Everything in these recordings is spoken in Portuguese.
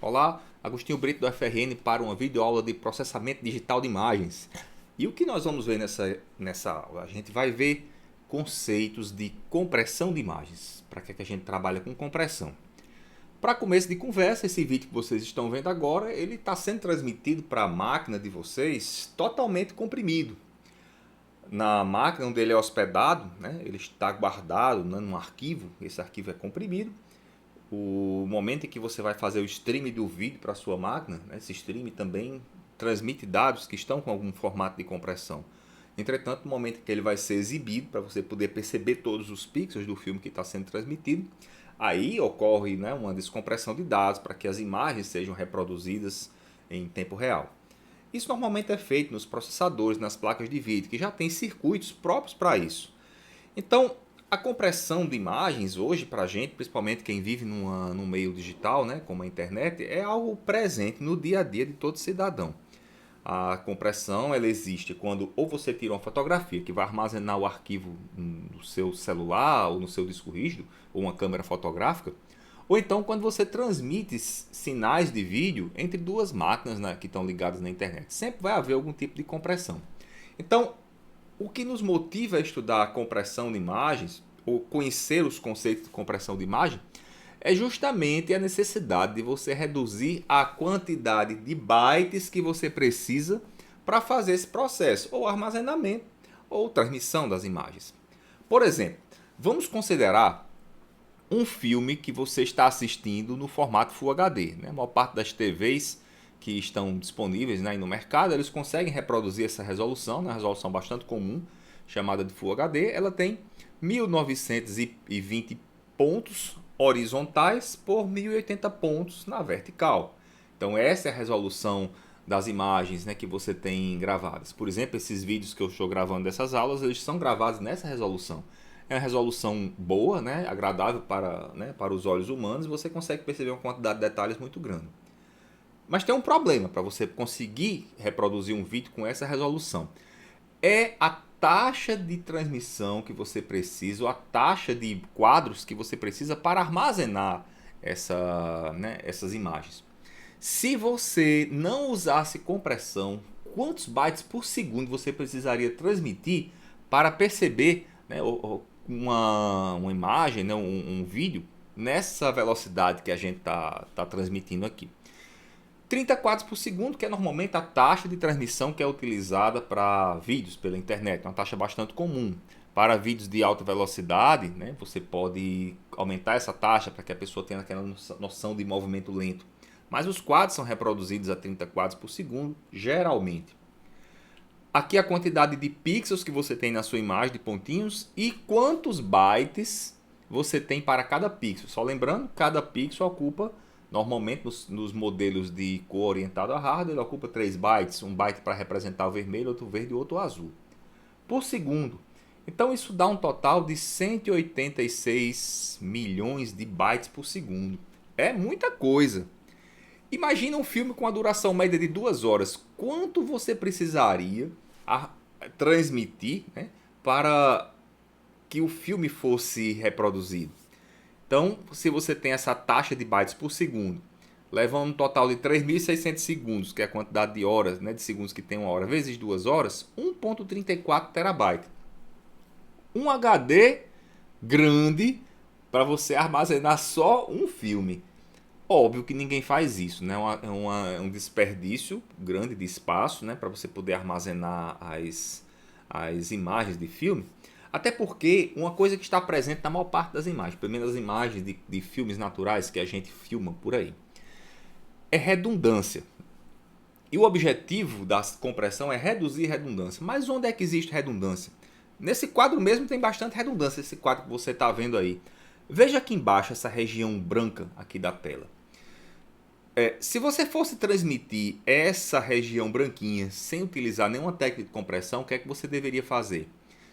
Olá, Agostinho Brito do FRN para uma videoaula de processamento digital de imagens. E o que nós vamos ver nessa aula? A gente vai ver conceitos de compressão de imagens. Para que a gente trabalha com compressão? Para começo de conversa, esse vídeo que vocês estão vendo agora, ele está sendo transmitido para a máquina de vocês totalmente comprimido. Na máquina onde ele é hospedado, né, ele está guardado num arquivo, esse arquivo é comprimido. O momento em que você vai fazer o stream do vídeo para a sua máquina, né, esse stream também transmite dados que estão com algum formato de compressão. Entretanto, no momento em que ele vai ser exibido, para você poder perceber todos os pixels do filme que está sendo transmitido, aí ocorre, né, uma descompressão de dados para que as imagens sejam reproduzidas em tempo real. Isso normalmente é feito nos processadores, nas placas de vídeo, que já tem circuitos próprios para isso. Então, a compressão de imagens hoje para a gente, principalmente quem vive num meio digital, né, como a internet, é algo presente no dia a dia de todo cidadão. A compressão ela existe quando ou você tira uma fotografia que vai armazenar o arquivo no seu celular ou no seu disco rígido ou uma câmera fotográfica, ou então quando você transmite sinais de vídeo entre duas máquinas, né, que estão ligadas na internet. Sempre vai haver algum tipo de compressão. Então, o que nos motiva a estudar a compressão de imagens, ou conhecer os conceitos de compressão de imagem, é justamente a necessidade de você reduzir a quantidade de bytes que você precisa para fazer esse processo, ou armazenamento, ou transmissão das imagens. Por exemplo, vamos considerar um filme que você está assistindo no formato Full HD. Né? A maior parte das TVs que estão disponíveis, né, no mercado, eles conseguem reproduzir essa resolução, né, uma resolução bastante comum, chamada de Full HD. Ela tem 1920 pontos horizontais por 1080 pontos na vertical. Então essa é a resolução das imagens, né, que você tem gravadas. Por exemplo, esses vídeos que eu estou gravando dessas aulas, eles são gravados nessa resolução. É uma resolução boa, né, agradável para os olhos humanos, e você consegue perceber uma quantidade de detalhes muito grande. Mas tem um problema para você conseguir reproduzir um vídeo com essa resolução. É a taxa de transmissão que você precisa, ou a taxa de quadros que você precisa para armazenar essas imagens. Se você não usasse compressão, quantos bytes por segundo você precisaria transmitir para perceber, né, uma imagem, né, um vídeo nessa velocidade que a gente está transmitindo aqui? 30 quadros por segundo, que é normalmente a taxa de transmissão que é utilizada para vídeos pela internet, é uma taxa bastante comum. Para vídeos de alta velocidade, né, você pode aumentar essa taxa para que a pessoa tenha aquela noção de movimento lento. Mas os quadros são reproduzidos a 30 quadros por segundo, geralmente. Aqui a quantidade de pixels que você tem na sua imagem, de pontinhos, e quantos bytes você tem para cada pixel. Só lembrando, cada pixel ocupa, normalmente nos modelos de cor orientado a hardware, ele ocupa 3 bytes. Um byte para representar o vermelho, outro verde e outro azul. Por segundo. Então isso dá um total de 186 milhões de bytes por segundo. É muita coisa. Imagina um filme com a duração média de 2 horas. Quanto você precisaria transmitir, né, para que o filme fosse reproduzido? Então, se você tem essa taxa de bytes por segundo, levando um total de 3.600 segundos, que é a quantidade de horas, né, de segundos que tem uma hora, vezes 2 horas, 1,34 terabytes. Um HD grande para você armazenar só um filme. Óbvio que ninguém faz isso, né? É um desperdício grande de espaço, né? Para você poder armazenar as imagens de filme. Até porque uma coisa que está presente na maior parte das imagens, pelo menos as imagens de filmes naturais que a gente filma por aí, é redundância. E o objetivo da compressão é reduzir redundância. Mas onde é que existe redundância? Nesse quadro mesmo tem bastante redundância, esse quadro que você está vendo aí. Veja aqui embaixo essa região branca aqui da tela. Se você fosse transmitir essa região branquinha sem utilizar nenhuma técnica de compressão, o que é que você deveria fazer?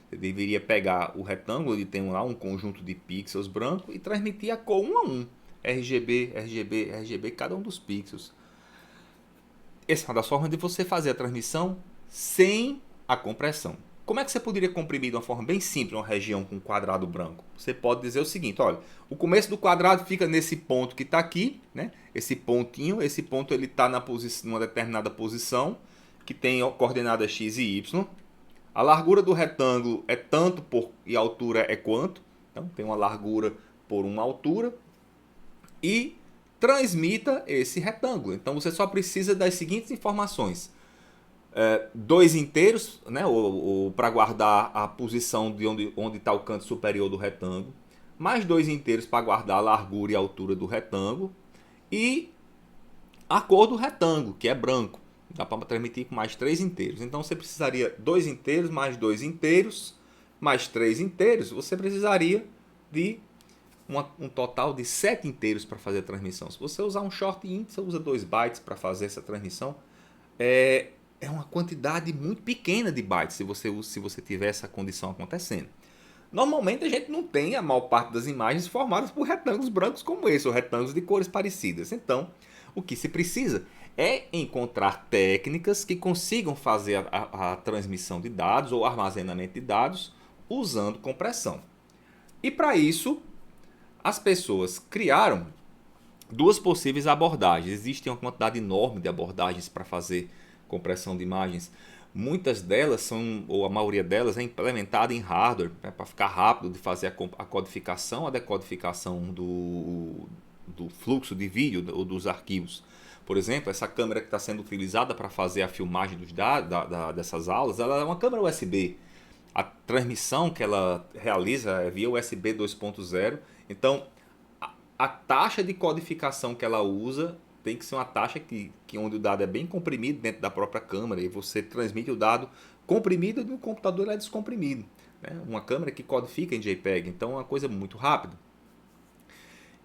Você deveria pegar o retângulo, ele tem lá um conjunto de pixels branco e transmitir a cor um a um. RGB, RGB, RGB, cada um dos pixels. Essa é uma das formas de você fazer a transmissão sem a compressão. Como é que você poderia comprimir de uma forma bem simples uma região com um quadrado branco? Você pode dizer o seguinte, olha, o começo do quadrado fica nesse ponto que está aqui, né? Esse pontinho, esse ponto ele está numa determinada posição, que tem coordenadas x e y. A largura do retângulo é tanto e a altura é quanto. Então tem uma largura por uma altura. E transmita esse retângulo. Então você só precisa das seguintes informações. Dois inteiros, né, ou para guardar a posição de onde está o canto superior do retângulo, mais dois inteiros para guardar a largura e a altura do retângulo, e a cor do retângulo, que é branco. Dá para transmitir com mais três inteiros. Então você precisaria dois inteiros, mais três inteiros. Você precisaria de um total de 7 inteiros para fazer a transmissão. Se você usar um short int, você usa 2 bytes para fazer essa transmissão. É uma quantidade muito pequena de bytes se você tiver essa condição acontecendo. Normalmente a gente não tem a maior parte das imagens formadas por retângulos brancos como esse, ou retângulos de cores parecidas. Então, o que se precisa é encontrar técnicas que consigam fazer a transmissão de dados ou armazenamento de dados usando compressão. E para isso, as pessoas criaram duas possíveis abordagens. Existe uma quantidade enorme de abordagens para fazer compressão de imagens. Muitas delas são, ou a maioria delas, é implementada em hardware, né, para ficar rápido de fazer a codificação, a decodificação do fluxo de vídeo ou dos arquivos. Por exemplo, essa câmera que está sendo utilizada para fazer a filmagem dos dados dessas aulas, ela é uma câmera USB. A transmissão que ela realiza é via USB 2.0. Então, a taxa de codificação que ela usa tem que ser uma taxa que onde o dado é bem comprimido dentro da própria câmera e você transmite o dado comprimido e no computador é descomprimido. Né? Uma câmera que codifica em JPEG, então é uma coisa muito rápida.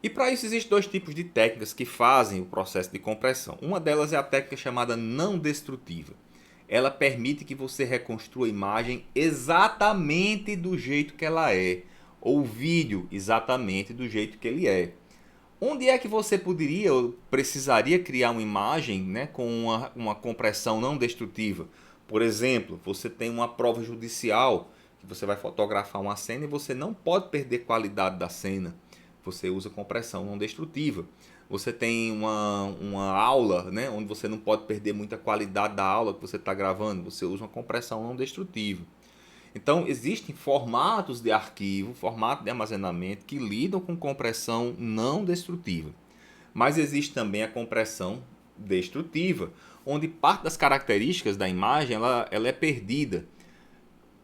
E para isso existem dois tipos de técnicas que fazem o processo de compressão. Uma delas é a técnica chamada não destrutiva. Ela permite que você reconstrua a imagem exatamente do jeito que ela é, ou o vídeo exatamente do jeito que ele é. Onde é que você poderia ou precisaria criar uma imagem, né, com uma compressão não destrutiva? Por exemplo, você tem uma prova judicial que você vai fotografar uma cena e você não pode perder qualidade da cena. Você usa compressão não destrutiva. Você tem uma aula, né, onde você não pode perder muita qualidade da aula que você está gravando. Você usa uma compressão não destrutiva. Então, existem formatos de arquivo, formato de armazenamento que lidam com compressão não destrutiva. Mas existe também a compressão destrutiva, onde parte das características da imagem ela é perdida,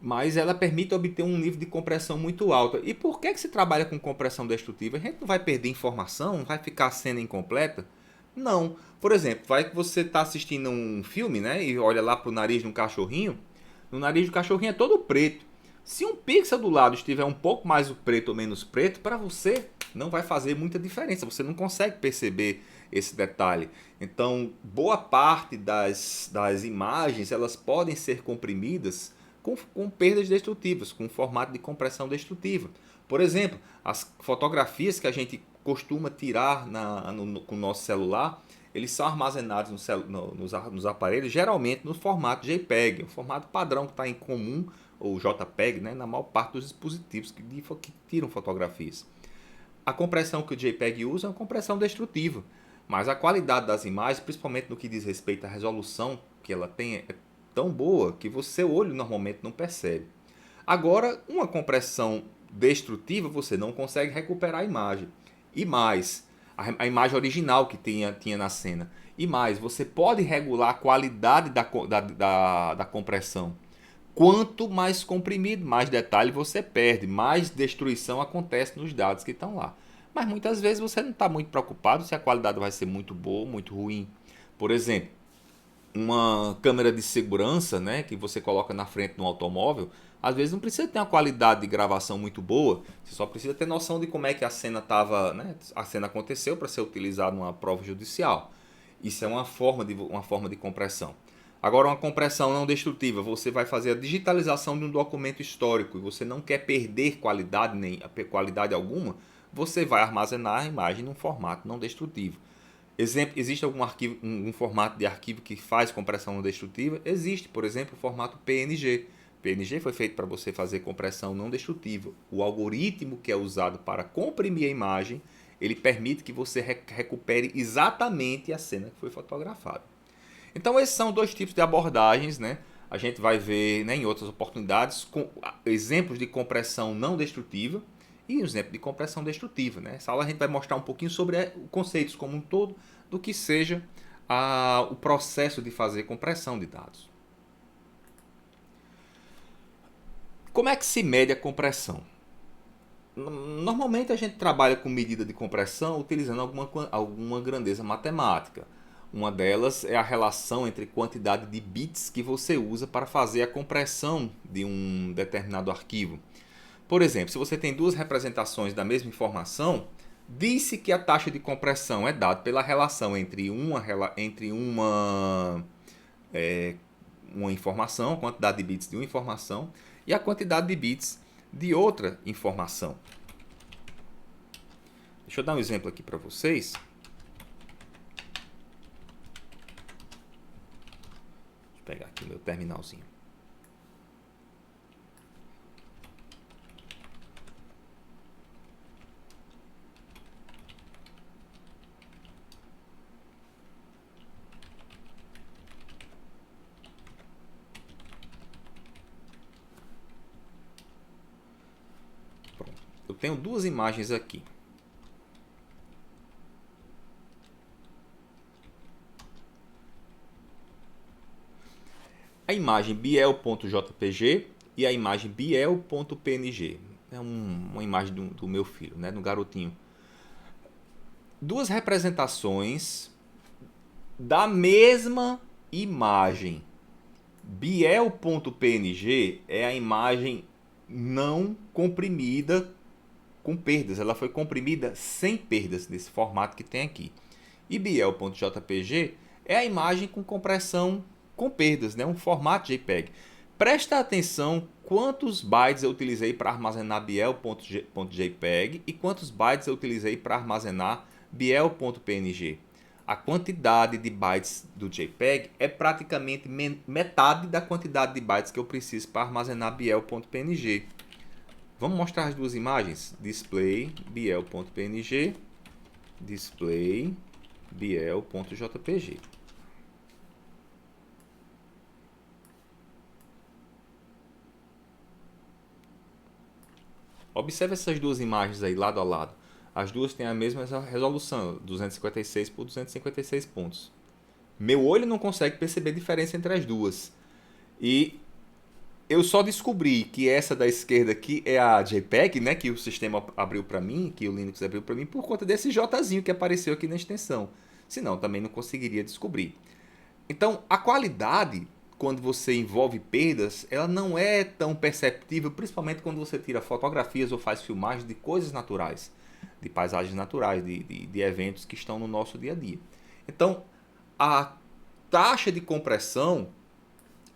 mas ela permite obter um nível de compressão muito alto. E por que se trabalha com compressão destrutiva? A gente não vai perder informação, não vai ficar a cena incompleta? Não. Por exemplo, vai que você está assistindo um filme, né, e olha lá para o nariz de um cachorrinho. No nariz do cachorrinho é todo preto. Se um pixel do lado estiver um pouco mais preto ou menos preto, para você não vai fazer muita diferença. Você não consegue perceber esse detalhe. Então, boa parte das imagens elas podem ser comprimidas com perdas destrutivas, com formato de compressão destrutiva. Por exemplo, as fotografias que a gente costuma tirar com o nosso celular, eles são armazenados nos aparelhos, geralmente no formato JPEG, o formato padrão que está em comum, ou JPEG, né, na maior parte dos dispositivos que tiram fotografias. A compressão que o JPEG usa é uma compressão destrutiva, mas a qualidade das imagens, principalmente no que diz respeito à resolução que ela tem, é tão boa que seu olho normalmente não percebe. Agora, uma compressão destrutiva, você não consegue recuperar a imagem. E mais, a imagem original que tinha na cena. E mais, você pode regular a qualidade da compressão. Quanto mais comprimido, mais detalhe você perde, mais destruição acontece nos dados que estão lá. Mas muitas vezes você não está muito preocupado se a qualidade vai ser muito boa ou muito ruim. Por exemplo, uma câmera de segurança, né, que você coloca na frente de um automóvel, às vezes não precisa ter uma qualidade de gravação muito boa, você só precisa ter noção de como é que a cena estava, né, a cena aconteceu para ser utilizada numa prova judicial. Isso é uma forma de compressão. Agora, uma compressão não destrutiva, você vai fazer a digitalização de um documento histórico e você não quer perder qualidade alguma, você vai armazenar a imagem num formato não destrutivo. Exemplo, existe algum arquivo, um formato de arquivo que faz compressão não destrutiva? Existe, por exemplo, o formato PNG. .png foi feito para você fazer compressão não destrutiva. O algoritmo que é usado para comprimir a imagem, ele permite que você recupere exatamente a cena que foi fotografada. Então esses são dois tipos de abordagens, né? A gente vai ver, né, em outras oportunidades com exemplos de compressão não destrutiva e um exemplo de compressão destrutiva, né? Essa aula a gente vai mostrar um pouquinho sobre conceitos como um todo do que seja o processo de fazer compressão de dados. Como é que se mede a compressão? Normalmente a gente trabalha com medida de compressão utilizando alguma grandeza matemática. Uma delas é a relação entre quantidade de bits que você usa para fazer a compressão de um determinado arquivo. Por exemplo, se você tem duas representações da mesma informação, diz-se que a taxa de compressão é dada pela relação entre uma informação, a quantidade de bits de uma informação, e a quantidade de bits de outra informação. Deixa eu dar um exemplo aqui para vocês. Deixa eu pegar aqui o meu terminalzinho. Pronto. Eu tenho duas imagens aqui. A imagem biel.jpg e a imagem biel.png. É uma imagem do meu filho, né, do garotinho. Duas representações da mesma imagem. Biel.png é a imagem não comprimida com perdas. Ela foi comprimida sem perdas, nesse formato que tem aqui. E biel.jpg é a imagem com compressão com perdas, né? Um formato JPEG. Presta atenção quantos bytes eu utilizei para armazenar biel.jpg e quantos bytes eu utilizei para armazenar biel.png. A quantidade de bytes do JPEG é praticamente metade da quantidade de bytes que eu preciso para armazenar biel.png. Vamos mostrar as duas imagens? Display biel.png, display biel.jpg. Observe essas duas imagens aí lado a lado. As duas têm a mesma resolução, 256 por 256 pontos. Meu olho não consegue perceber a diferença entre as duas. E eu só descobri que essa da esquerda aqui é a JPEG, né, que o sistema abriu para mim, que o Linux abriu para mim, por conta desse Jzinho que apareceu aqui na extensão. Senão também não conseguiria descobrir. Então, a qualidade, quando você envolve perdas, ela não é tão perceptível, principalmente quando você tira fotografias ou faz filmagens de coisas naturais, de paisagens naturais, de eventos que estão no nosso dia a dia. Então, a taxa de compressão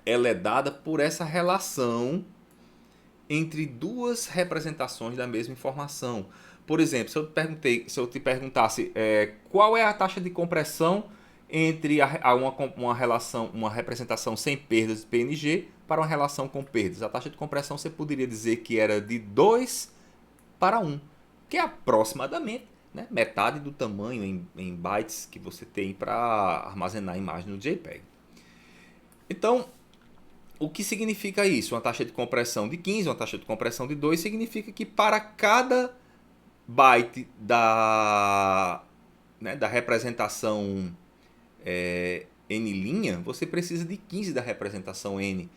ela é dada por essa relação entre duas representações da mesma informação. Por exemplo, se eu te perguntasse qual é a taxa de compressão entre uma representação sem perdas de PNG para uma relação com perdas. A taxa de compressão você poderia dizer que era de 2 para 1, que é aproximadamente, né, metade do tamanho em bytes que você tem para armazenar a imagem no JPEG. Então, o que significa isso? Uma taxa de compressão de 15, uma taxa de compressão de 2, significa que para cada byte da representação n', você precisa de 15 da representação n.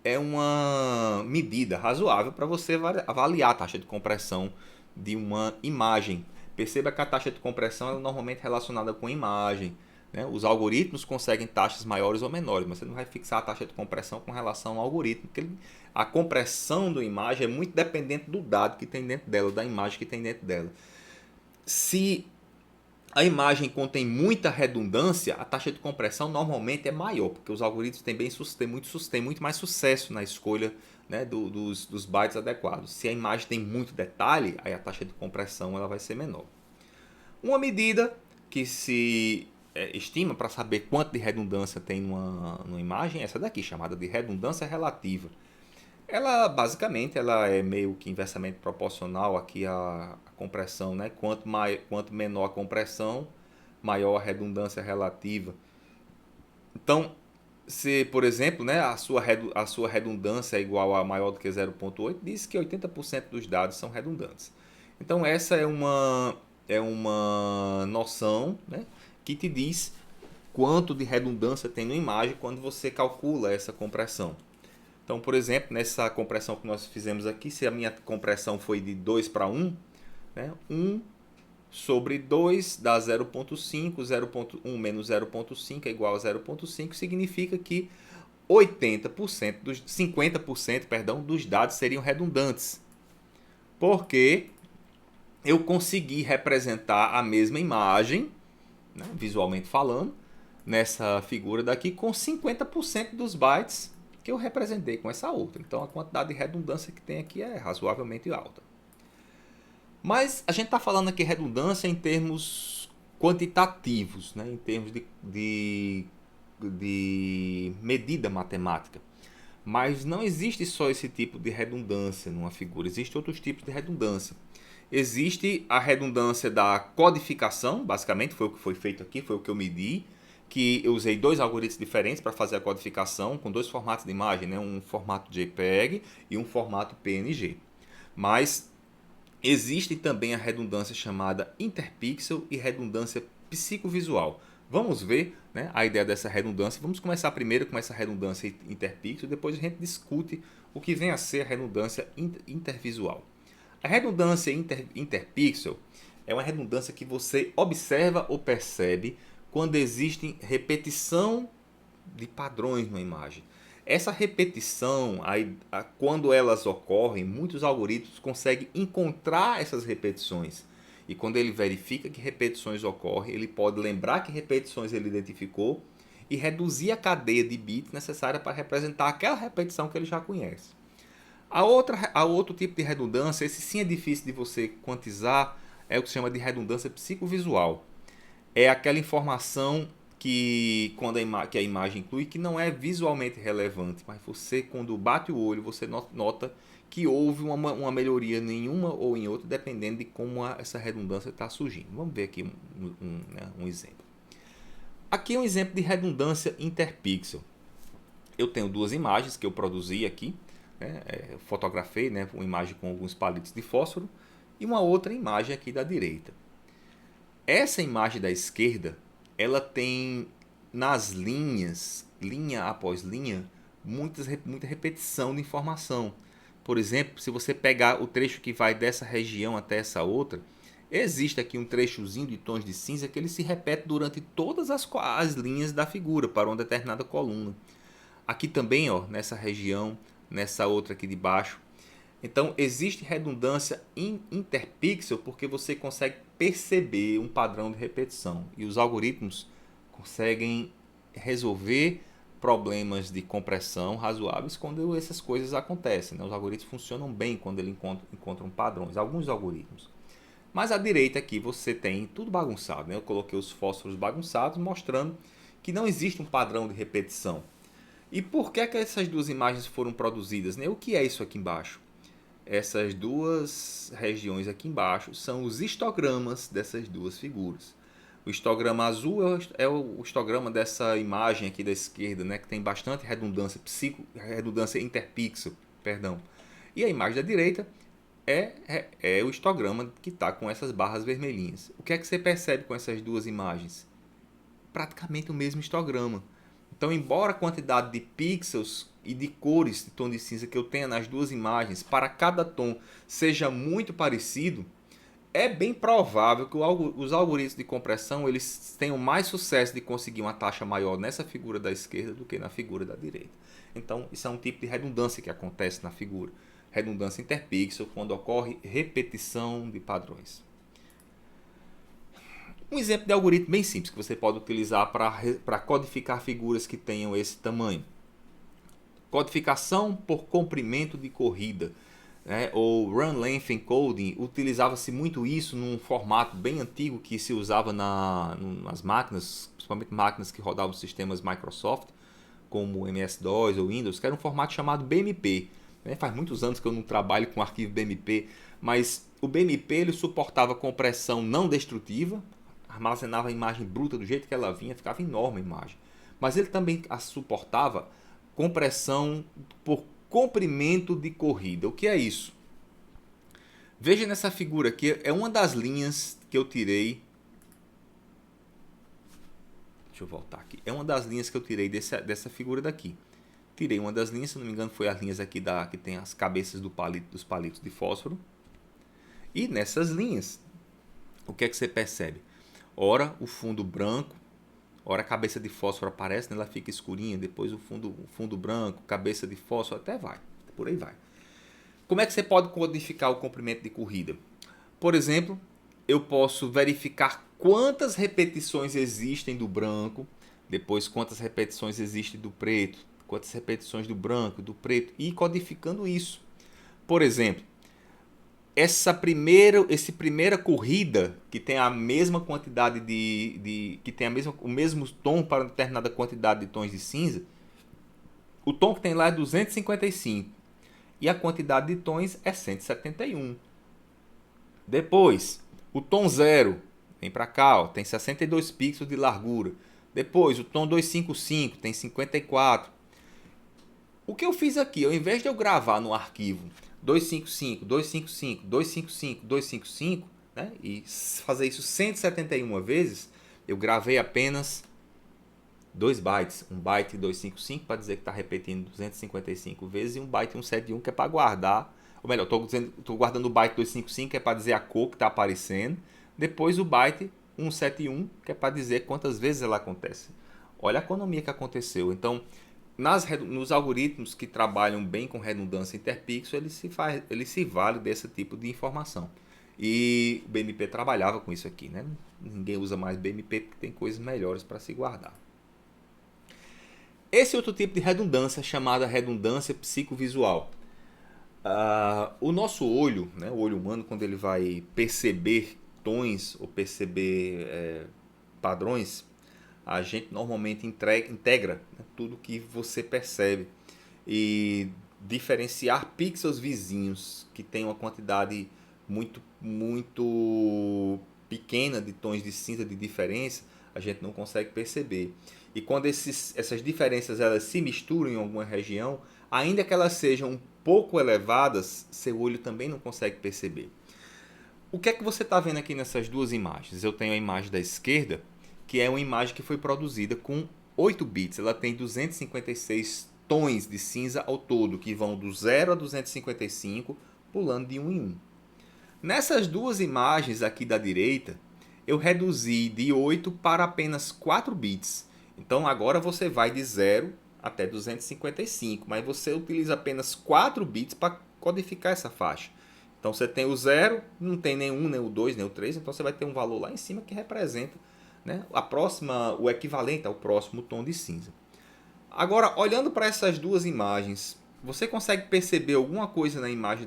É uma medida razoável para você avaliar a taxa de compressão de uma imagem. Perceba que a taxa de compressão é normalmente relacionada com imagem. Né? Os algoritmos conseguem taxas maiores ou menores, mas você não vai fixar a taxa de compressão com relação ao algoritmo, porque a compressão da imagem é muito dependente do dado que tem dentro dela, da imagem que tem dentro dela. Se a imagem contém muita redundância, a taxa de compressão normalmente é maior, porque os algoritmos têm muito mais sucesso na escolha, né, dos bytes adequados. Se a imagem tem muito detalhe, aí a taxa de compressão ela vai ser menor. Uma medida que se estima para saber quanto de redundância tem numa imagem é essa daqui, chamada de redundância relativa. Ela basicamente ela é meio que inversamente proporcional aqui à compressão, né? Quanto menor a compressão, maior a redundância relativa. Então, se, por exemplo, né, a sua redundância é igual a maior do que 0,8, diz que 80% dos dados são redundantes. Então, essa é uma noção, né, que te diz quanto de redundância tem na imagem quando você calcula essa compressão. Então, por exemplo, nessa compressão que nós fizemos aqui, se a minha compressão foi de 2 para 1, né, 1 sobre 2 dá 0,5, 0,1 menos 0,5 é igual a 0,5, significa que 50%, perdão, dos dados seriam redundantes. Porque eu consegui representar a mesma imagem, né, visualmente falando, nessa figura daqui com 50% dos bytes que eu representei com essa outra. Então a quantidade de redundância que tem aqui é razoavelmente alta. Mas a gente está falando aqui redundância em termos quantitativos, né? Em termos de medida matemática. Mas não existe só esse tipo de redundância numa figura, existem outros tipos de redundância. Existe a redundância da codificação, basicamente foi o que foi feito aqui, foi o que eu medi, que eu usei dois algoritmos diferentes para fazer a codificação, com dois formatos de imagem, né? Um formato JPEG e um formato PNG. Mas existe também a redundância chamada interpixel e redundância psicovisual. Vamos ver, né, a ideia dessa redundância. Vamos começar primeiro com essa redundância interpixel, depois a gente discute o que vem a ser a redundância intervisual. A redundância interpixel é uma redundância que você observa ou percebe quando existe repetição de padrões na imagem. Essa repetição, quando elas ocorrem, muitos algoritmos conseguem encontrar essas repetições. E quando ele verifica que repetições ocorrem, ele pode lembrar que repetições ele identificou e reduzir a cadeia de bits necessária para representar aquela repetição que ele já conhece. A outro tipo de redundância, esse sim é difícil de você quantizar, é o que se chama de redundância psicovisual. É aquela informação que a imagem inclui que não é visualmente relevante, mas você, quando bate o olho, você nota que houve uma melhoria em uma ou em outra, dependendo de como essa redundância está surgindo. Vamos ver aqui um exemplo. Aqui é um exemplo de redundância interpixel. Eu tenho duas imagens que eu produzi aqui, né? Fotografei, né, uma imagem com alguns palitos de fósforo e uma outra imagem aqui da direita. Essa imagem da esquerda, ela tem nas linhas, linha após linha, muita repetição de informação. Por exemplo, se você pegar o trecho que vai dessa região até essa outra, existe aqui um trechozinho de tons de cinza que ele se repete durante todas as linhas da figura para uma determinada coluna. Aqui também, ó, nessa região, nessa outra aqui de baixo. Então, existe redundância interpixel porque você consegue perceber um padrão de repetição. E os algoritmos conseguem resolver problemas de compressão razoáveis quando essas coisas acontecem, né? Os algoritmos funcionam bem quando eles encontram padrões, alguns algoritmos. Mas à direita aqui você tem tudo bagunçado, né? Eu coloquei os fósforos bagunçados mostrando que não existe um padrão de repetição. E por que essas duas imagens foram produzidas, né? O que é isso aqui embaixo? Essas duas regiões aqui embaixo são os histogramas dessas duas figuras. O histograma azul é o histograma dessa imagem aqui da esquerda, né, que tem bastante redundância interpixel, perdão. E a imagem da direita é o histograma que está com essas barras vermelhinhas. O que é que você percebe com essas duas imagens? Praticamente o mesmo histograma. Então, embora a quantidade de pixels e de cores de tom de cinza que eu tenha nas duas imagens, para cada tom, seja muito parecido, é bem provável que os algoritmos de compressão eles tenham mais sucesso de conseguir uma taxa maior nessa figura da esquerda do que na figura da direita. Então, isso é um tipo de redundância que acontece na figura. Redundância interpixel, quando ocorre repetição de padrões. Um exemplo de algoritmo bem simples que você pode utilizar para codificar figuras que tenham esse tamanho. Codificação por comprimento de corrida, né? Ou Run Length Encoding. Utilizava-se muito isso num formato bem antigo que se usava nas máquinas, principalmente máquinas que rodavam sistemas Microsoft, como MS-DOS ou Windows, que era um formato chamado BMP. né? Faz muitos anos que eu não trabalho com arquivo BMP, mas o BMP ele suportava compressão não destrutiva, armazenava a imagem bruta do jeito que ela vinha, ficava enorme a imagem. Mas ele também suportava compressão por comprimento de corrida. O que é isso? Veja nessa figura aqui, é uma das linhas que eu tirei. Deixa eu voltar aqui. É uma das linhas que eu tirei dessa figura daqui. Tirei uma das linhas, se não me engano, foi as linhas aqui que tem as cabeças dos palitos de fósforo. E nessas linhas, o que é que você percebe? Ora o fundo branco, ora a cabeça de fósforo aparece, né? Ela fica escurinha, depois o fundo branco, cabeça de fósforo, até vai. Por aí vai. Como é que você pode codificar o comprimento de corrida? Por exemplo, eu posso verificar quantas repetições existem do branco, depois quantas repetições existem do preto, quantas repetições do branco, do preto, e ir codificando isso. Por exemplo, essa primeira corrida que tem a mesma quantidade que tem o mesmo tom para determinada quantidade de tons de cinza, o tom que tem lá é 255 e a quantidade de tons é 171. Depois, o tom 0 vem para cá, ó, tem 62 pixels de largura. Depois, o tom 255 tem 54. O que eu fiz aqui, ao invés de eu gravar no arquivo 255, 255, 255, 255, né, e fazer isso 171 vezes, eu gravei apenas 2 bytes. Um byte 255 para dizer que está repetindo 255 vezes e um byte 171 que é para guardar. Ou melhor, estou guardando o byte 255 que é para dizer a cor que está aparecendo. Depois o byte 171 que é para dizer quantas vezes ela acontece. Olha a economia que aconteceu. Então, nos algoritmos que trabalham bem com redundância interpixel, ele se vale desse tipo de informação. E o BMP trabalhava com isso aqui, né? Ninguém usa mais BMP porque tem coisas melhores para se guardar. Esse outro tipo de redundância, chamada redundância psicovisual. O nosso olho, né, o olho humano, quando ele vai perceber tons ou perceber padrões, a gente normalmente integra, né, tudo que você percebe e diferenciar pixels vizinhos que tem uma quantidade muito pequena de tons de cinza de diferença, a gente não consegue perceber. E quando essas diferenças elas se misturam em alguma região, ainda que elas sejam um pouco elevadas, seu olho também não consegue perceber. O que é que você está vendo aqui nessas duas imagens? Eu tenho a imagem da esquerda, que é uma imagem que foi produzida com 8 bits. Ela tem 256 tons de cinza ao todo, que vão do 0 a 255, pulando de 1 em 1. Nessas duas imagens aqui da direita, eu reduzi de 8 para apenas 4 bits. Então agora você vai de 0 até 255, mas você utiliza apenas 4 bits para codificar essa faixa. Então você tem o 0, não tem nenhum, nem o 2, nem o 3, então você vai ter um valor lá em cima que representa, né, o equivalente ao próximo tom de cinza. Agora, olhando para essas duas imagens, você consegue perceber alguma coisa na imagem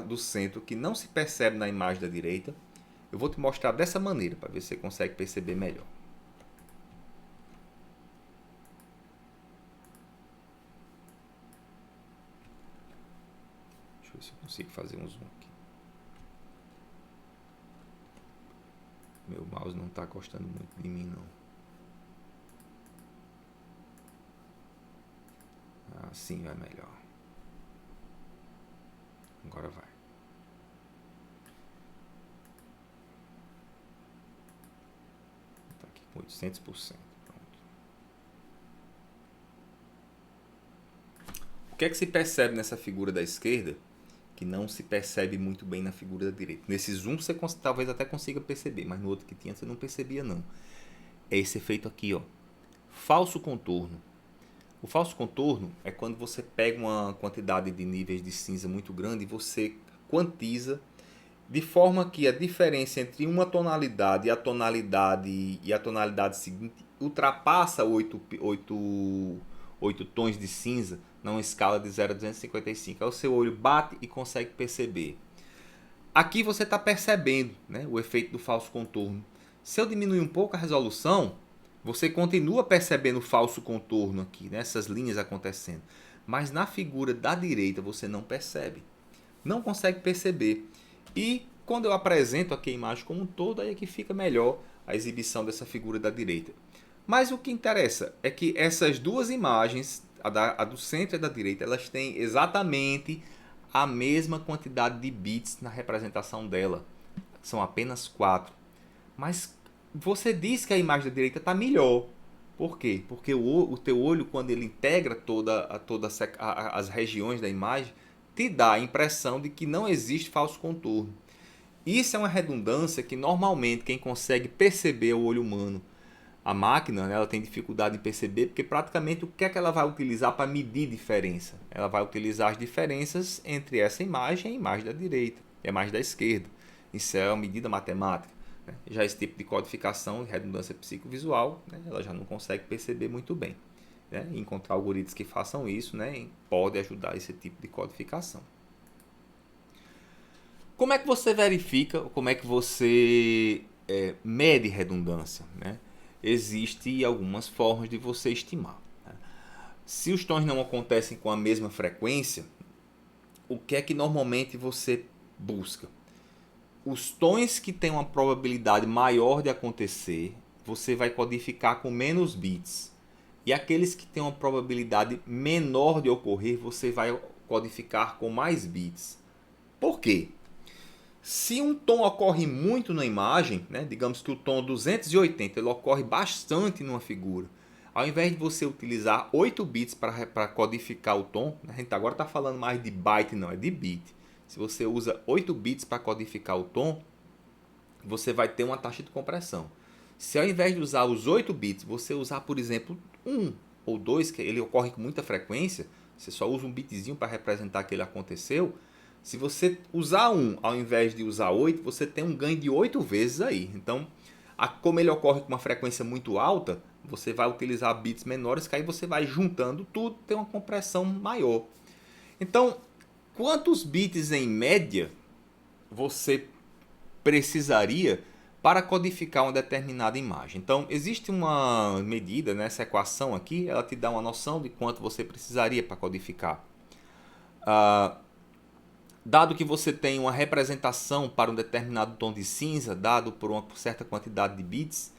do centro que não se percebe na imagem da direita? Eu vou te mostrar dessa maneira para ver se você consegue perceber melhor. Deixa eu ver se eu consigo fazer um zoom aqui. Meu mouse não está gostando muito de mim, não. Assim vai melhor. Agora vai. Está aqui com 800%. Pronto. O que é que se percebe nessa figura da esquerda que não se percebe muito bem na figura da direita? Nesse zoom você talvez até consiga perceber, mas no outro que tinha você não percebia não. É esse efeito aqui, ó. Falso contorno. O falso contorno é quando você pega uma quantidade de níveis de cinza muito grande e você quantiza de forma que a diferença entre uma tonalidade e a tonalidade seguinte ultrapassa 8 tons de cinza numa escala de 0 a 255. Aí o seu olho bate e consegue perceber. Aqui você está percebendo, né, o efeito do falso contorno. Se eu diminuir um pouco a resolução, você continua percebendo o falso contorno aqui, né, essas linhas acontecendo. mas na figura da direita você não percebe. Não consegue perceber. E quando eu apresento aqui a imagem como um todo, aí é que fica melhor a exibição dessa figura da direita. Mas o que interessa é que essas duas imagens, a do centro e a da direita, elas têm exatamente a mesma quantidade de bits na representação dela. São apenas 4. Mas você diz que a imagem da direita está melhor. Por quê? Porque o teu olho, quando ele integra todas as regiões da imagem, te dá a impressão de que não existe falso contorno. Isso é uma redundância que normalmente quem consegue perceber é o olho humano. A máquina, né, ela tem dificuldade em perceber porque praticamente o que é que ela vai utilizar para medir diferença? Ela vai utilizar as diferenças entre essa imagem e a imagem da direita, e a imagem da esquerda. Isso é uma medida matemática. Né? Já esse tipo de codificação, de redundância psicovisual, né, ela já não consegue perceber muito bem. Né? Encontrar algoritmos que façam isso, né, pode ajudar esse tipo de codificação. Como é que você verifica, como é que você mede redundância? Né? Existem algumas formas de você estimar. Né? Se os tons não acontecem com a mesma frequência, o que é que normalmente você busca? Os tons que têm uma probabilidade maior de acontecer, você vai codificar com menos bits. E aqueles que têm uma probabilidade menor de ocorrer, você vai codificar com mais bits. Por quê? Se um tom ocorre muito na imagem, né, digamos que o tom 280 ele ocorre bastante numa figura, ao invés de você utilizar 8 bits para codificar o tom, a gente agora está falando mais de byte, não é de bit. Se você usa 8 bits para codificar o tom, você vai ter uma taxa de compressão. Se ao invés de usar os 8 bits, você usar, por exemplo, 1 ou 2, que ele ocorre com muita frequência, você só usa um bitzinho para representar que ele aconteceu. Se você usar 1 ao invés de usar 8, você tem um ganho de 8 vezes aí. Então, como ele ocorre com uma frequência muito alta, você vai utilizar bits menores, que aí você vai juntando tudo, tem uma compressão maior. Então, quantos bits em média você precisaria para codificar uma determinada imagem? Então, existe uma medida nessa equação aqui, ela te dá uma noção de quanto você precisaria para codificar. Dado que você tem uma representação para um determinado tom de cinza, dado por uma certa quantidade de bits,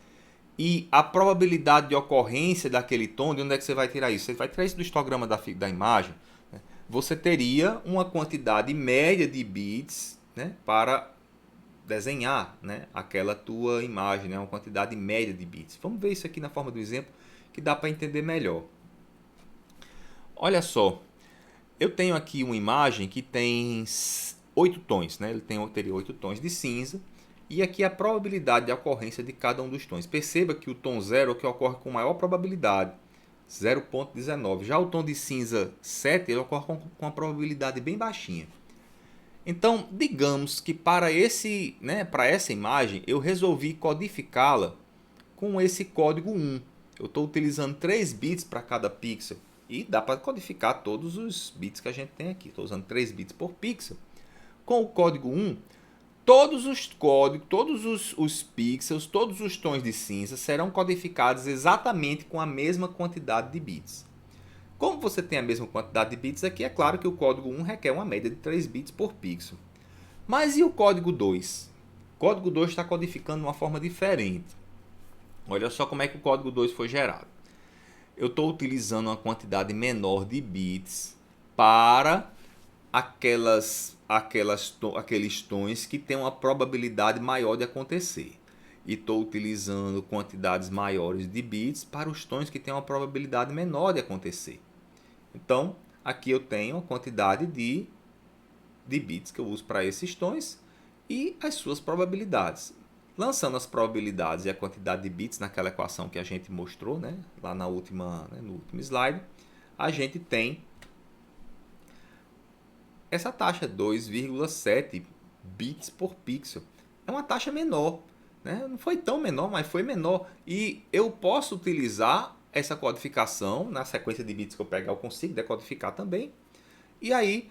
e a probabilidade de ocorrência daquele tom, de onde é que você vai tirar isso? Você vai tirar isso do histograma da imagem. Né? Você teria uma quantidade média de bits, né, para desenhar, né, aquela tua imagem, né, uma quantidade média de bits. Vamos ver isso aqui na forma do exemplo, que dá para entender melhor. Olha só. Eu tenho aqui uma imagem que tem 8 tons, né? Ele teria 8 tons de cinza. E aqui a probabilidade de ocorrência de cada um dos tons. Perceba que o tom 0 é o que ocorre com maior probabilidade, 0,19. Já o tom de cinza 7 ele ocorre com uma probabilidade bem baixinha. Então, digamos que para essa imagem eu resolvi codificá-la com esse código 1. Eu estou utilizando 3 bits para cada pixel. E dá para codificar todos os bits que a gente tem aqui. Estou usando 3 bits por pixel. Com o código 1, todos os códigos, todos os pixels, todos os tons de cinza serão codificados exatamente com a mesma quantidade de bits. Como você tem a mesma quantidade de bits aqui, é claro que o código 1 requer uma média de 3 bits por pixel. Mas e o código 2? O código 2 está codificando de uma forma diferente. Olha só como é que o código 2 foi gerado. Eu estou utilizando uma quantidade menor de bits para aqueles tons que têm uma probabilidade maior de acontecer. E estou utilizando quantidades maiores de bits para os tons que têm uma probabilidade menor de acontecer. Então, aqui eu tenho a quantidade de bits que eu uso para esses tons e as suas probabilidades. Lançando as probabilidades e a quantidade de bits naquela equação que a gente mostrou, né, lá no último slide, a gente tem essa taxa, 2,7 bits por pixel. É uma taxa menor. Né? Não foi tão menor, mas foi menor. E eu posso utilizar essa codificação, na sequência de bits que eu pegar, eu consigo decodificar também. E aí,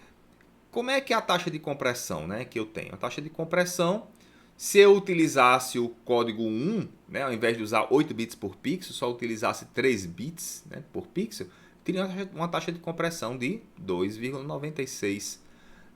como é que é a taxa de compressão, né, que eu tenho? A taxa de compressão, se eu utilizasse o código 1, né, ao invés de usar 8 bits por pixel, só utilizasse 3 bits, né, por pixel, teria uma taxa de compressão de 2,96,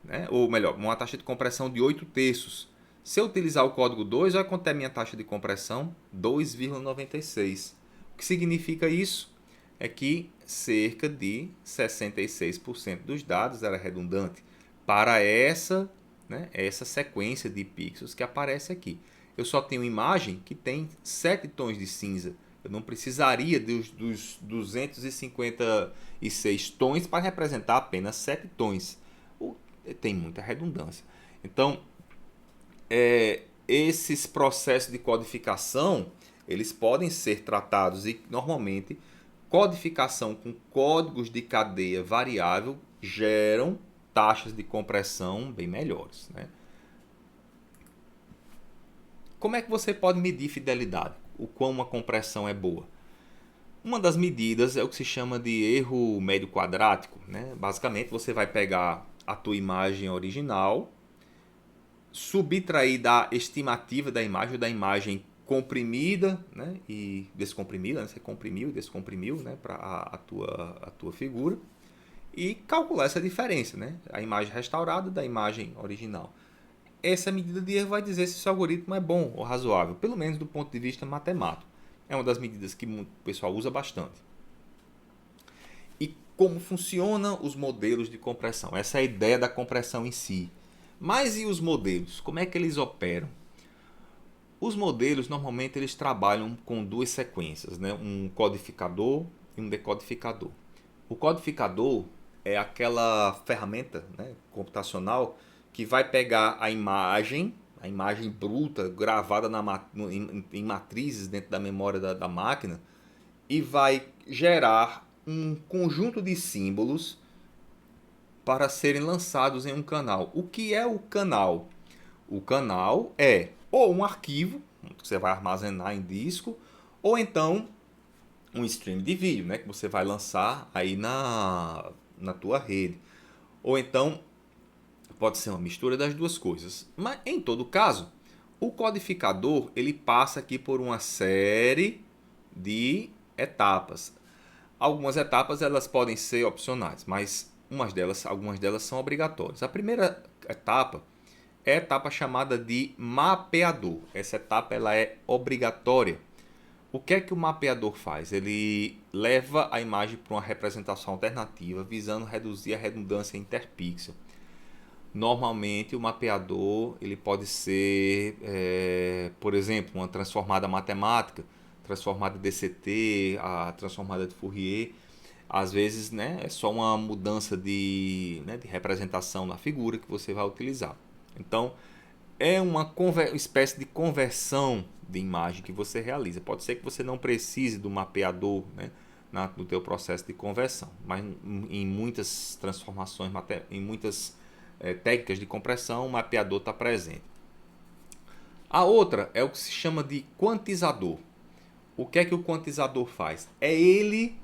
né? Ou melhor, uma taxa de compressão de 8/3. Se eu utilizar o código 2, olha quanto é a minha taxa de compressão, 2,96. O que significa isso? É que cerca de 66% dos dados era redundante para essa, né, essa sequência de pixels que aparece aqui. Eu só tenho imagem que tem 7 tons de cinza. Eu não precisaria dos 256 tons para representar apenas 7 tons. Tem muita redundância. Então, esses processos de codificação, eles podem ser tratados e normalmente codificação com códigos de cadeia variável geram taxas de compressão bem melhores, né? Como é que você pode medir fidelidade? O quão uma compressão é boa? Uma das medidas é o que se chama de erro médio quadrático, né? Basicamente, você vai pegar a tua imagem original, subtrair da estimativa da imagem, ou da imagem comprimida, né, e descomprimida, né? Você comprimiu e descomprimiu, né, para a tua figura, e calcular essa diferença, né? A imagem restaurada da imagem original. Essa medida de erro vai dizer se o algoritmo é bom ou razoável, pelo menos do ponto de vista matemático. É uma das medidas que o pessoal usa bastante. E como funcionam os modelos de compressão? Essa é a ideia da compressão em si. Mas e os modelos? Como é que eles operam? Os modelos, normalmente, eles trabalham com duas sequências, né? Um codificador e um decodificador. O codificador é aquela ferramenta, né, computacional que vai pegar a imagem bruta, gravada em matrizes dentro da memória da máquina, e vai gerar um conjunto de símbolos para serem lançados em um canal. O que é o canal? O canal é ou um arquivo que você vai armazenar em disco, ou então um stream de vídeo, né, que você vai lançar aí na tua rede. Ou então pode ser uma mistura das duas coisas. Mas em todo caso, o codificador ele passa aqui por uma série de etapas. Algumas etapas elas podem ser opcionais, mas algumas delas são obrigatórias. A primeira etapa é a etapa chamada de mapeador. Essa etapa ela é obrigatória. O que é que o mapeador faz? Ele leva a imagem para uma representação alternativa, visando reduzir a redundância interpixel. Normalmente o mapeador ele pode ser, por exemplo, uma transformada matemática, transformada DCT, a transformada de Fourier. Às vezes, né, é só uma mudança de representação na figura que você vai utilizar. Então, é uma espécie de conversão de imagem que você realiza. Pode ser que você não precise do mapeador, né, no teu processo de conversão, mas em muitas transformações, em muitas técnicas de compressão, o mapeador está presente. A outra é o que se chama de quantizador. O que é que o quantizador faz? É ele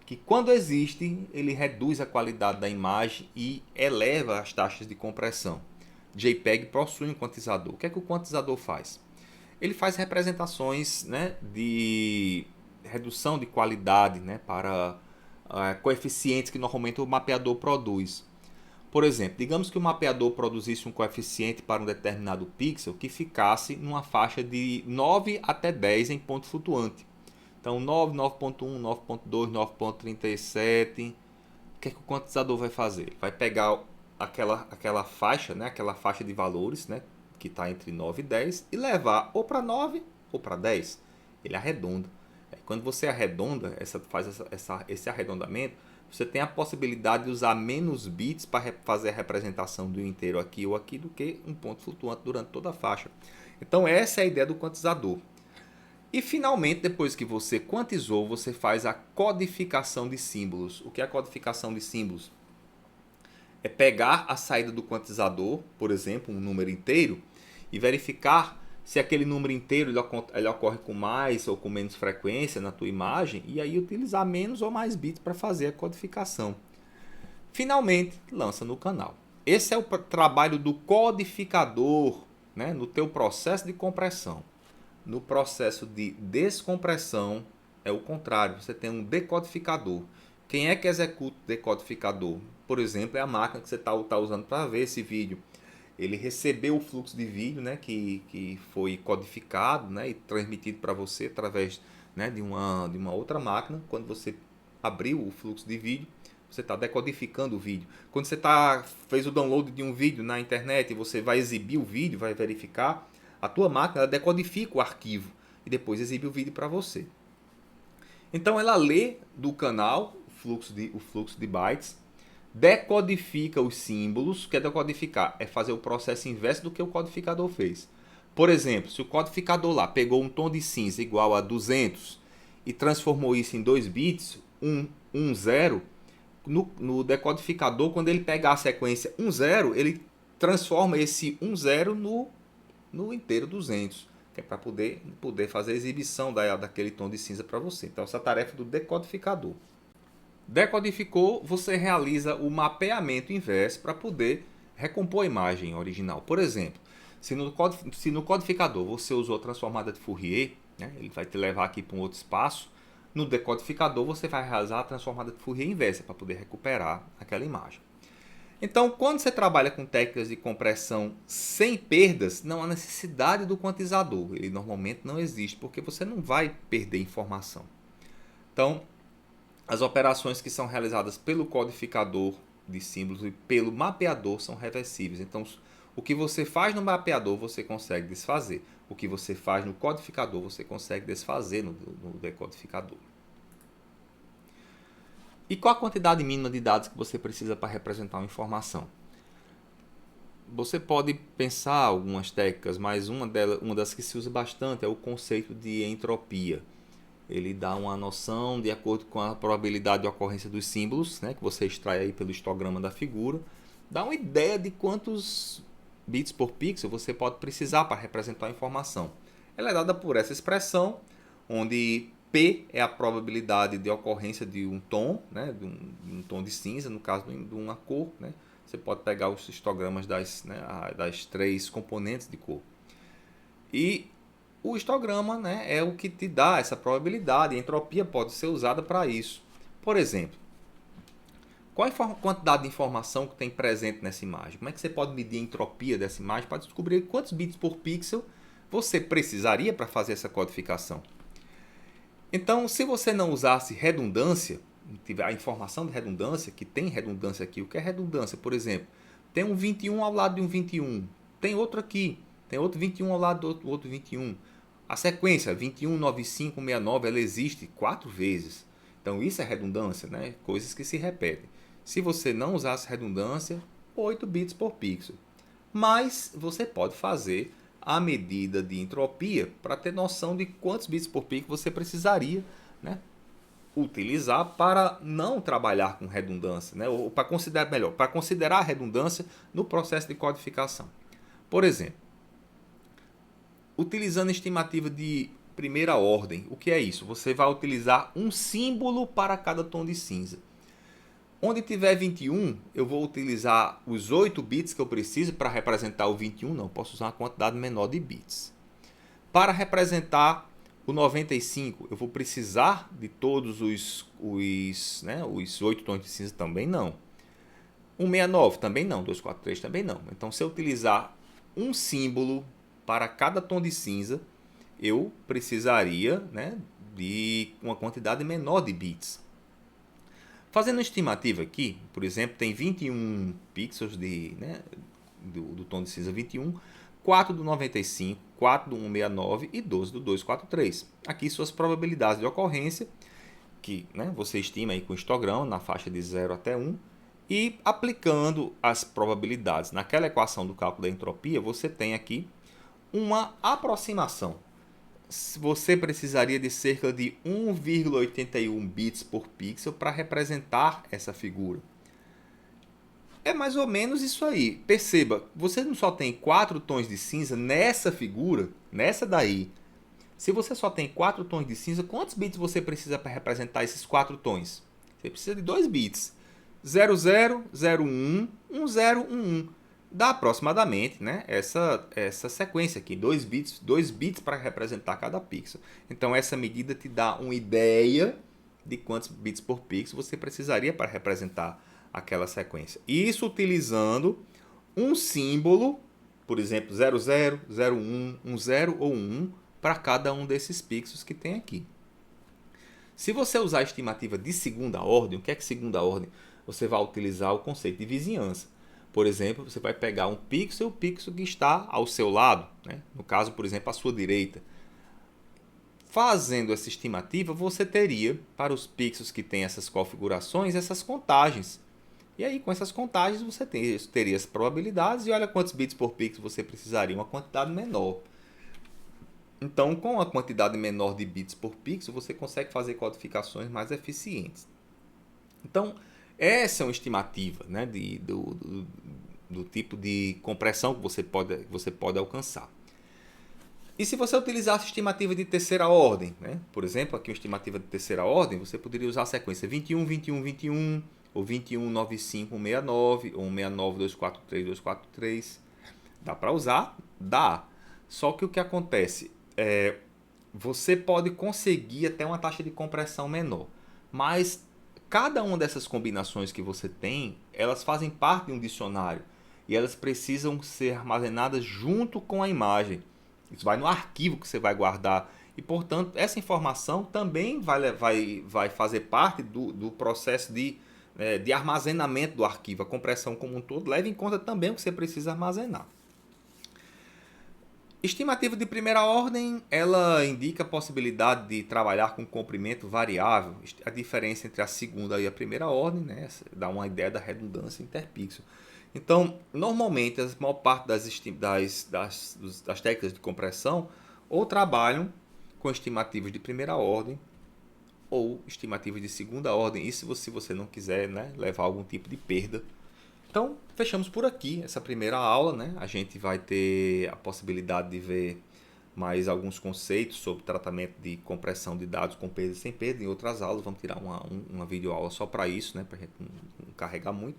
que, quando existe, ele reduz a qualidade da imagem e eleva as taxas de compressão. JPEG possui um quantizador. O que é que o quantizador faz? Ele faz representações, né, de redução de qualidade, né, para coeficientes que normalmente o mapeador produz. Por exemplo, digamos que o mapeador produzisse um coeficiente para um determinado pixel que ficasse numa faixa de 9 até 10 em ponto flutuante. Então 9, 9.1, 9.2, 9.37. O que é que o quantizador vai fazer? Ele vai pegar aquela faixa, né, aquela faixa de valores, né, que está entre 9 e 10 e levar ou para 9 ou para 10. Ele arredonda. Quando você arredonda, faz esse arredondamento, você tem a possibilidade de usar menos bits para fazer a representação do inteiro aqui ou aqui do que um ponto flutuante durante toda a faixa. Então essa é a ideia do quantizador. E finalmente, depois que você quantizou, você faz a codificação de símbolos. O que é a codificação de símbolos? É pegar a saída do quantizador, por exemplo, um número inteiro, e verificar se aquele número inteiro ele ocorre com mais ou com menos frequência na tua imagem, e aí utilizar menos ou mais bits para fazer a codificação. Finalmente, lança no canal. Esse é o trabalho do codificador, né, no teu processo de compressão. No processo de descompressão é o contrário, você tem um decodificador Quem é que executa o decodificador? Por exemplo, é a máquina que você está usando para ver esse vídeo. Ele recebeu o fluxo de vídeo, né, que foi codificado, né, e transmitido para você através, né, de uma outra máquina. Quando você abriu o fluxo de vídeo, você está decodificando o vídeo. Quando você fez o download de um vídeo na internet e você vai exibir o vídeo, vai verificar, a tua máquina ela decodifica o arquivo e depois exibe o vídeo para você. Então ela lê do canal o fluxo de bytes, decodifica os símbolos. O que é decodificar? É fazer o processo inverso do que o codificador fez. Por exemplo, se o codificador lá pegou um tom de cinza igual a 200 e transformou isso em 2 bits, 0, no decodificador, quando ele pegar a sequência 0, ele transforma esse 0 no inteiro 200, que é para poder fazer a exibição daquele tom de cinza para você. Então, essa tarefa do decodificador. Decodificou, você realiza o mapeamento inverso para poder recompor a imagem original. Por exemplo, se no codificador você usou a transformada de Fourier, né, ele vai te levar aqui para um outro espaço. No decodificador você vai realizar a transformada de Fourier inversa para poder recuperar aquela imagem. Então, quando você trabalha com técnicas de compressão sem perdas, não há necessidade do quantizador. Ele normalmente não existe, porque você não vai perder informação. Então, as operações que são realizadas pelo codificador de símbolos e pelo mapeador são reversíveis. Então, o que você faz no mapeador, você consegue desfazer. O que você faz no codificador, você consegue desfazer no decodificador. E qual a quantidade mínima de dados que você precisa para representar uma informação? Você pode pensar algumas técnicas, mas uma das que se usa bastante é o conceito de entropia. Ele dá uma noção de acordo com a probabilidade de ocorrência dos símbolos, né, que você extrai aí pelo histograma da figura. Dá uma ideia de quantos bits por pixel você pode precisar para representar a informação. Ela é dada por essa expressão, onde P é a probabilidade de ocorrência de um tom, né, de um tom de cinza, no caso de uma cor. Né. Você pode pegar os histogramas das 3 componentes de cor. E o histograma, né, é o que te dá essa probabilidade. A entropia pode ser usada para isso. Por exemplo, qual a quantidade de informação que tem presente nessa imagem? Como é que você pode medir a entropia dessa imagem para descobrir quantos bits por pixel você precisaria para fazer essa codificação? Então, se você não usasse redundância, tiver a informação de redundância, que tem redundância aqui. O que é redundância? Por exemplo, tem um 21 ao lado de um 21. Tem outro aqui. Tem outro 21 ao lado do outro 21. A sequência 21, 95, 69, ela existe 4 vezes. Então isso é redundância, né? Coisas que se repetem. Se você não usasse redundância, 8 bits por pixel. Mas você pode fazer a medida de entropia para ter noção de quantos bits por pixel você precisaria, né, utilizar para não trabalhar com redundância, né? Ou para considerar a redundância no processo de codificação. Por exemplo, utilizando estimativa de primeira ordem. O que é isso? Você vai utilizar um símbolo para cada tom de cinza. Onde tiver 21, eu vou utilizar os 8 bits que eu preciso para representar o 21. Não, posso usar uma quantidade menor de bits. Para representar o 95, eu vou precisar de todos os 8 tons de cinza? Também não. 169 também não. 243 também não. Então, se eu utilizar um símbolo para cada tom de cinza, eu precisaria, né, de uma quantidade menor de bits. Fazendo uma estimativa aqui, por exemplo, tem 21 pixels do tom de cinza 21, 4 do 95, 4 do 169 e 12 do 243. Aqui suas probabilidades de ocorrência, que, né, você estima aí com o histograma na faixa de 0 até 1, e aplicando as probabilidades naquela equação do cálculo da entropia, você tem aqui uma aproximação. Você precisaria de cerca de 1,81 bits por pixel para representar essa figura. É mais ou menos isso aí. Perceba, você não só tem 4 tons de cinza nessa figura, nessa daí. Se você só tem 4 tons de cinza, quantos bits você precisa para representar esses 4 tons? Você precisa de 2 bits. 00, 01, 10, 11. Dá aproximadamente, né, essa sequência aqui, 2 bits para representar cada pixel. Então essa medida te dá uma ideia de quantos bits por pixel você precisaria para representar aquela sequência. Isso utilizando um símbolo, por exemplo, 00, 01, 10 ou 1 para cada um desses pixels que tem aqui. Se você usar a estimativa de segunda ordem, o que é que segunda ordem? Você vai utilizar o conceito de vizinhança. Por exemplo, você vai pegar um pixel, o pixel que está ao seu lado, né? No caso, por exemplo, à sua direita. Fazendo essa estimativa, você teria, para os pixels que têm essas configurações, essas contagens. E aí, com essas contagens, você teria as probabilidades e olha quantos bits por pixel você precisaria, uma quantidade menor. Então, com a quantidade menor de bits por pixel, você consegue fazer codificações mais eficientes. Então, essa é uma estimativa, né, do tipo de compressão que você pode alcançar. E se você utilizasse estimativa de terceira ordem, né? Por exemplo, aqui uma estimativa de terceira ordem, você poderia usar a sequência 21, 21, 21, ou 21, 95, 169, ou 169, 243, 243. Dá para usar? Dá. Só que o que acontece? Você pode conseguir até uma taxa de compressão menor, mas cada uma dessas combinações que você tem, elas fazem parte de um dicionário e elas precisam ser armazenadas junto com a imagem. Isso vai no arquivo que você vai guardar e, portanto, essa informação também vai fazer parte do processo de armazenamento do arquivo. A compressão como um todo leva em conta também o que você precisa armazenar. Estimativa de primeira ordem, ela indica a possibilidade de trabalhar com comprimento variável. A diferença entre a segunda e a primeira ordem, né, dá uma ideia da redundância interpixel. Então, normalmente, a maior parte das técnicas de compressão ou trabalham com estimativas de primeira ordem ou estimativas de segunda ordem. Isso se você não quiser, né, levar algum tipo de perda. Então, fechamos por aqui essa primeira aula, né? A gente vai ter a possibilidade de ver mais alguns conceitos sobre tratamento de compressão de dados com perda e sem perda. Em outras aulas, vamos tirar uma videoaula só para isso, né? Para a gente não carregar muito.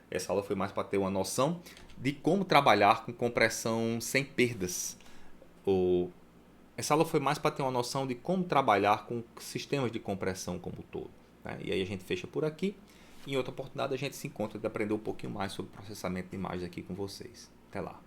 Essa aula foi mais para ter uma noção de como trabalhar com compressão sem perdas. Essa aula foi mais para ter uma noção de como trabalhar com sistemas de compressão como um todo, né? E aí a gente fecha por aqui. Em outra oportunidade a gente se encontra de aprender um pouquinho mais sobre processamento de imagens aqui com vocês. Até lá.